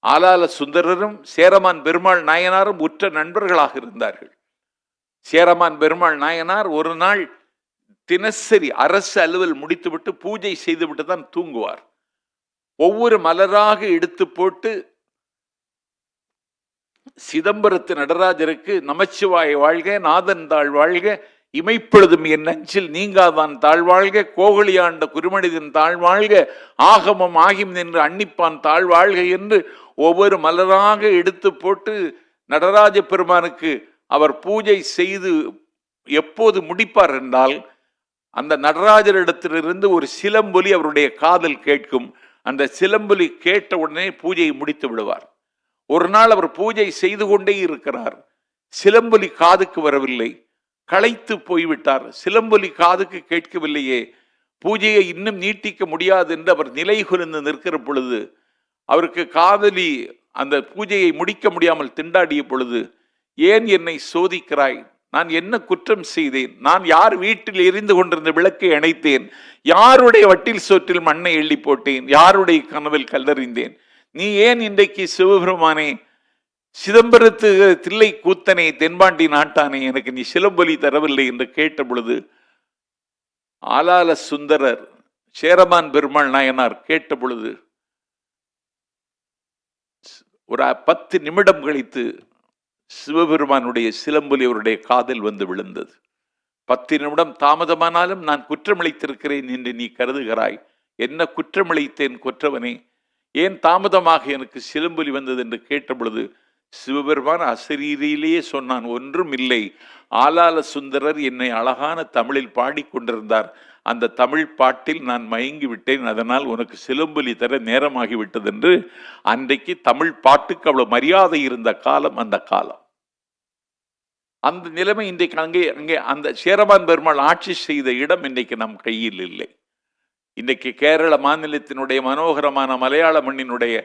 ஆலால சுந்தரரும் சேரமான் பெருமாள் நாயனாரும் உற்ற நண்பர்களாக இருந்தார்கள். சேரமான் பெருமாள் நாயனார் ஒரு நாள் தினசரி அரசு அலுவல் முடித்துவிட்டு பூஜை செய்துவிட்டு தான் தூங்குவார். ஒவ்வொரு மலராக எடுத்து போட்டு சிதம்பரத்து நடராஜருக்கு நமச்சிவாய வாழ்க, நாதன் தாழ் வாழ்க, இமைப்பொழுதும் என் நஞ்சில் நீங்காதான் தாழ்வாழ்க, கோகலியாண்ட குருமனிதன் தாழ்வாழ்க, ஆகமம் ஆகிம் நின்று அன்னிப்பான் தாழ்வாழ்க என்று ஒவ்வொரு மலராக எடுத்து போட்டு நடராஜ பெருமானுக்கு அவர் பூஜை செய்து எப்போது முடிப்பார் என்றால், அந்த நடராஜரிடத்திலிருந்து ஒரு சிலம்பொலி அவருடைய காதல் கேட்கும். அந்த சிலம்பொலி கேட்ட உடனே பூஜையை முடித்து விடுவார். ஒரு நாள் அவர் பூஜை செய்து கொண்டே இருக்கிறார். சிலம்பொலி காதுக்கு வரவில்லை. களைத்து போய்விட்டார். சிலம்பொலி காதுக்கு கேட்கவில்லையே, பூஜையை இன்னும் நீட்டிக்க முடியாது என்று அவர் நிலை குலைந்து நிற்கிற பொழுது, அவருக்கு காதலி அந்த பூஜையை முடிக்க முடியாமல் திண்டாடிய பொழுது, ஏன் என்னை சோதிக்கிறாய்? நான் என்ன குற்றம் செய்தேன்? நான் யார் வீட்டில் எரிந்து கொண்டிருந்த விளக்கை அணைத்தேன்? யாருடைய வட்டில் சோற்றில் மண்ணை எள்ளி போட்டேன்? யாருடைய கனவில் கல்லறிந்தேன்? நீ ஏன் இன்றைக்கு சிவபெருமானே, சிதம்பரத்து தில்லை கூத்தனே, தென்பாண்டி நாட்டானே, எனக்கு நீ சிலம்பொலி தரவில்லை என்று கேட்ட பொழுது, ஆலால சுந்தரர் சேரமான் பெருமாள் நாயனார் கேட்ட பொழுது ஒரு 10 நிமிடம் கழித்து சிவபெருமானுடைய சிலம்பொலி அவருடைய காதில் வந்து விழுந்தது. 10 நிமிடம் தாமதமானாலும் நான் குற்றமளித்திருக்கிறேன் என்று நீ கருதுகிறாய். என்ன குற்றமளித்தேன் கொற்றவனே? ஏன் தாமதமாக எனக்கு சிலம்பொலி வந்தது என்று கேட்ட பொழுது சிவபெருமான் அசரீரியிலேயே சொன்னான், ஒன்றும் இல்லை, ஆலால சுந்தரர் என்னை அழகான தமிழில் பாடிக்கொண்டிருந்தார். அந்த தமிழ் பாட்டில் நான் மயங்கி விட்டேன், அதனால் உனக்கு சிலம்பொலி தர நேரமாகிவிட்டது என்று. அன்றைக்கு தமிழ் பாட்டுக்கு அவ்வளவு மரியாதை இருந்த காலம் அந்த காலம். அந்த நிலைமை இன்றைக்கு அங்கே அந்த சேரமான் பெருமாள் ஆட்சி செய்த இடம் இன்றைக்கு நம் கையில் இல்லை. இன்றைக்கு கேரள மாநிலத்தினுடைய மனோகரமான மலையாள மண்ணினுடைய